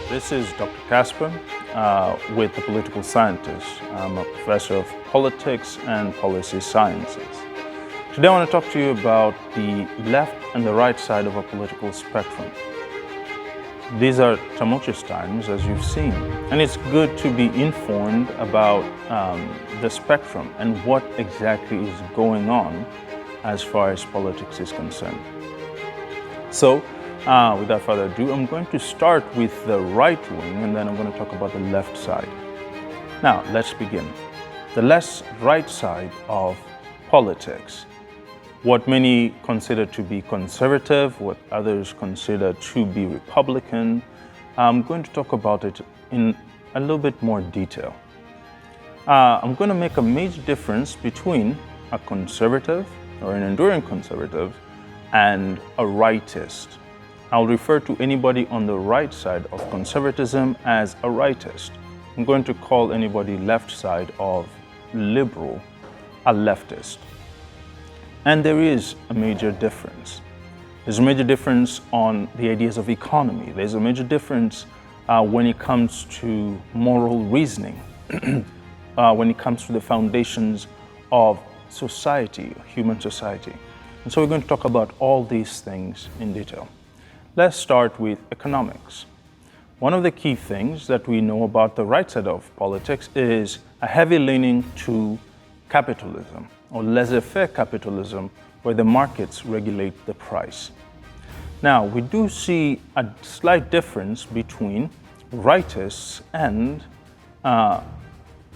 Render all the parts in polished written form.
This is Dr. Casper with the Political Scientist. I'm a professor of politics and policy sciences. Today I want to talk to you about the left and the right side of a political spectrum. These are tumultuous times, as you've seen, and it's good to be informed about the spectrum and what exactly is going on as far as politics is concerned. So, without further ado, I'm going to start with the right wing and then I'm going to talk about the left side. Now, let's begin. The right side of politics. What many consider to be conservative, what others consider to be Republican. I'm going to talk about it in a little bit more detail. I'm going to make a major difference between a conservative or an enduring conservative and a rightist. I'll refer to anybody on the right side of conservatism as a rightist. I'm going to call anybody left side of liberal a leftist. And there is a major difference. There's a major difference on the ideas of economy. There's a major difference when it comes to moral reasoning, when it comes to the foundations of society, human society. And so we're going to talk about all these things in detail. Let's start with economics. One of the key things that we know about the right side of politics is a heavy leaning to capitalism or laissez-faire capitalism, where the markets regulate the price. Now, we do see a slight difference between rightists and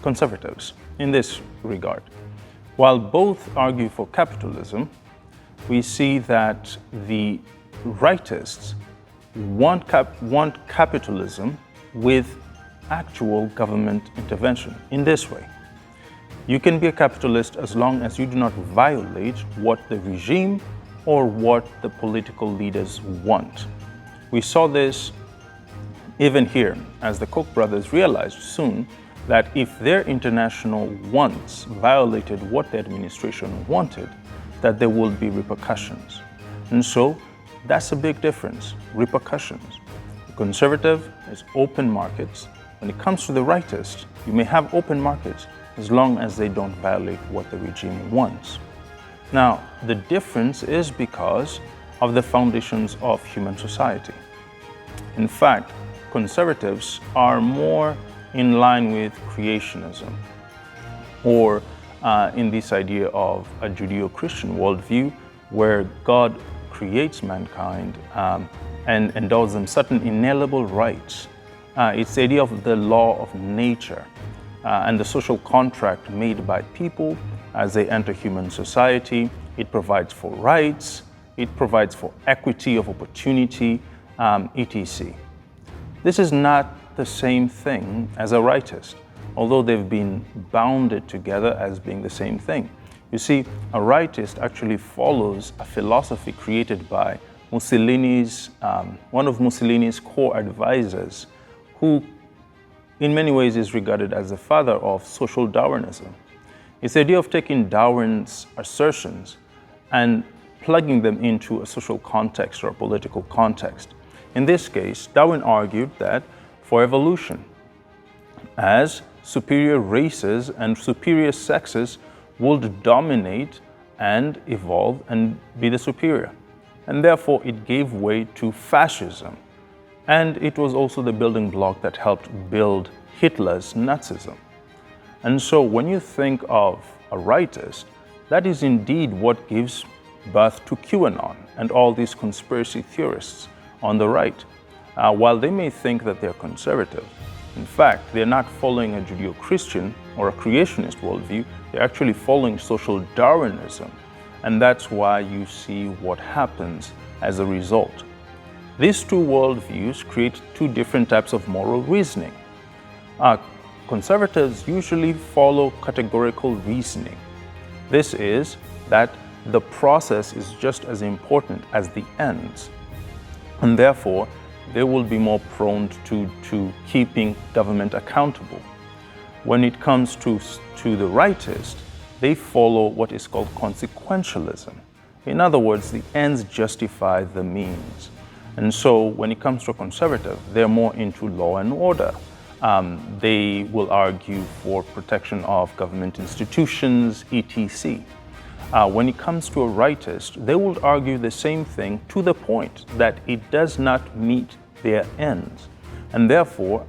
conservatives in this regard. While both argue for capitalism, we see that the rightists want capitalism with actual government intervention in this way. You can be a capitalist as long as you do not violate what the regime or what the political leaders want. We saw this even here, as the Koch brothers realized soon that if their international wants violated what the administration wanted, that there will be repercussions. And so that's a big difference, repercussions. The conservative is open markets. When it comes to the rightist, you may have open markets as long as they don't violate what the regime wants. Now, the difference is because of the foundations of human society. In fact, conservatives are more in line with creationism, or in this idea of a Judeo-Christian worldview where God creates mankind and endows them certain inalienable rights. It's the idea of the law of nature and the social contract made by people as they enter human society. It provides for rights, it provides for equity of opportunity, etc. This is not the same thing as a rightist, although they've been bounded together as being the same thing. You see, a rightist actually follows a philosophy created by Mussolini's, one of Mussolini's core advisors, who in many ways is regarded as the father of social Darwinism. It's the idea of taking Darwin's assertions and plugging them into a social context or a political context. In this case, Darwin argued that for evolution, as superior races and superior sexes would dominate and evolve and be the superior. And therefore, it gave way to fascism. And it was also the building block that helped build Hitler's Nazism. And so when you think of a rightist, that is indeed what gives birth to QAnon and all these conspiracy theorists on the right. While they may think that they're conservative, in fact, they're not following a Judeo-Christian or a creationist worldview. They're actually following social Darwinism. And that's why you see what happens as a result. These two worldviews create two different types of moral reasoning. Conservatives usually follow categorical reasoning. This is that the process is just as important as the ends. And therefore, they will be more prone to keeping government accountable. When it comes to the rightist, they follow what is called consequentialism. In other words, the ends justify the means. And so when it comes to a conservative, they're more into law and order. They will argue for protection of government institutions, etc. When it comes to a rightist, they will argue the same thing to the point that it does not meet their ends. And therefore,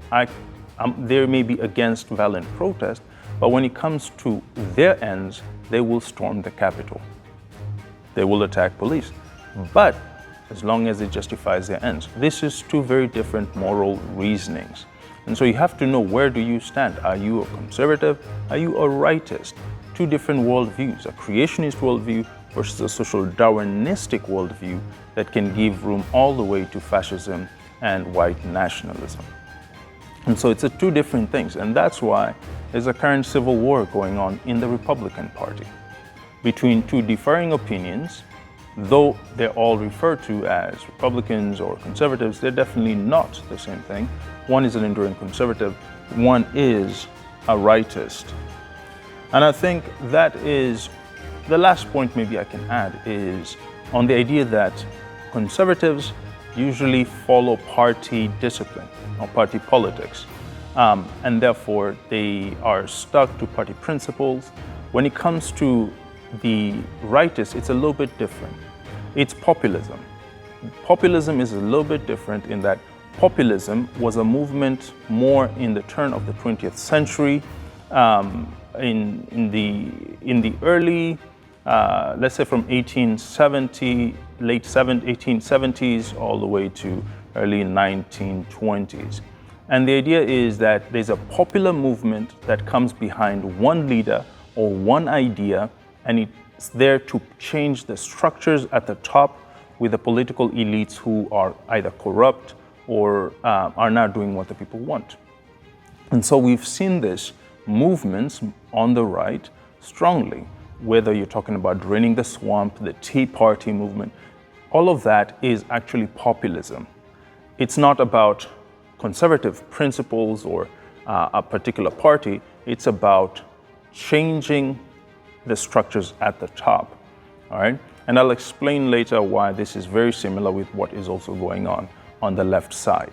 they may be against violent protest, but when it comes to their ends, they will storm the Capitol. They will attack police. But as long as it justifies their ends. This is two very different moral reasonings. And so you have to know, where do you stand? Are you a conservative? Are you a rightist? Two different worldviews, a creationist worldview versus a social Darwinistic worldview that can give room all the way to fascism and white nationalism. And so it's two different things. And that's why there's a current civil war going on in the Republican Party between two differing opinions. Though they're all referred to as Republicans or conservatives, they're definitely not the same thing. One is an enduring conservative, one is a rightist. And I think that is the last point maybe I can add, is on the idea that conservatives usually follow party discipline or party politics, and therefore they are stuck to party principles. When it comes to the rightists, it's a little bit different. It's populism. Populism is a little bit different in that populism was a movement more in the turn of the 20th century, in the early, let's say from 1870, late 1870s all the way to early 1920s. And the idea is that there's a popular movement that comes behind one leader or one idea, and it's there to change the structures at the top with the political elites who are either corrupt or are not doing what the people want. And so we've seen this movements on the right strongly, whether you're talking about draining the swamp, the Tea Party movement, all of that is actually populism. It's not about conservative principles or a particular party, it's about changing the structures at the top, all right? And I'll explain later why this is very similar with what is also going on the left side.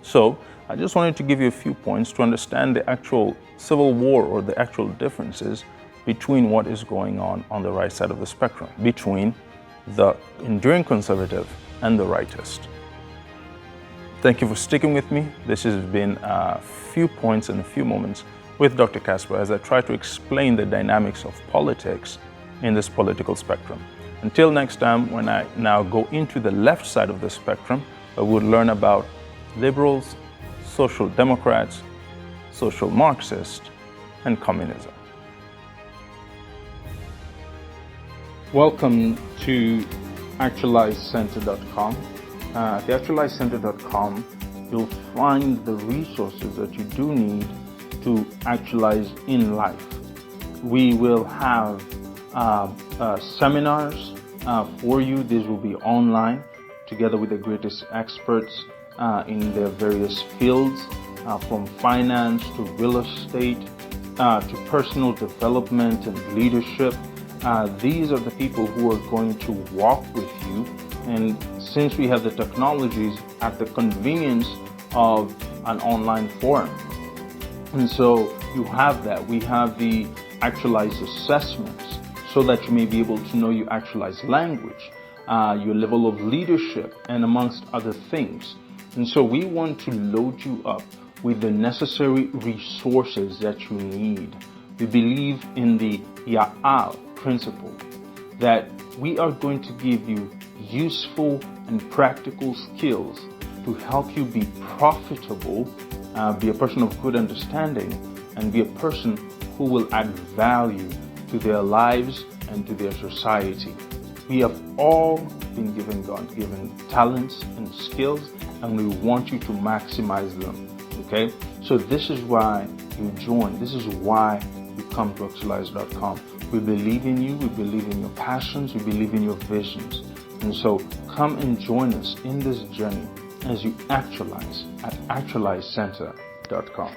So I just wanted to give you a few points to understand the actual civil war or the actual differences between what is going on the right side of the spectrum, between the enduring conservative and the rightist. Thank you for sticking with me. This has been a few points and a few moments with Dr. Casper as I try to explain the dynamics of politics in this political spectrum. Until next time, when I now go into the left side of the spectrum, I would learn about liberals, social democrats, social Marxists, and communism. Welcome to actualizecenter.com. At actualizecenter.com, you'll find the resources that you do need to actualize in life. We will have seminars for you. These will be online, together with the greatest experts in their various fields, from finance to real estate to personal development and leadership. These are the people who are going to walk with you. And since we have the technologies at the convenience of an online forum, and so you have that. We have the actualized assessments so that you may be able to know your actualized language, your level of leadership, and amongst other things. And so we want to load you up with the necessary resources that you need. We believe in the Ya'al principle, that we are going to give you useful and practical skills to help you be profitable, be a person of good understanding, and be a person who will add value to their lives and to their society. We have all been given God-given talents and skills, and we want you to maximize them, okay? So this is why you join. This is why you come to actualize.com. We believe in you. We believe in your passions. We believe in your visions. And so come and join us in this journey as you actualize at actualizecenter.com.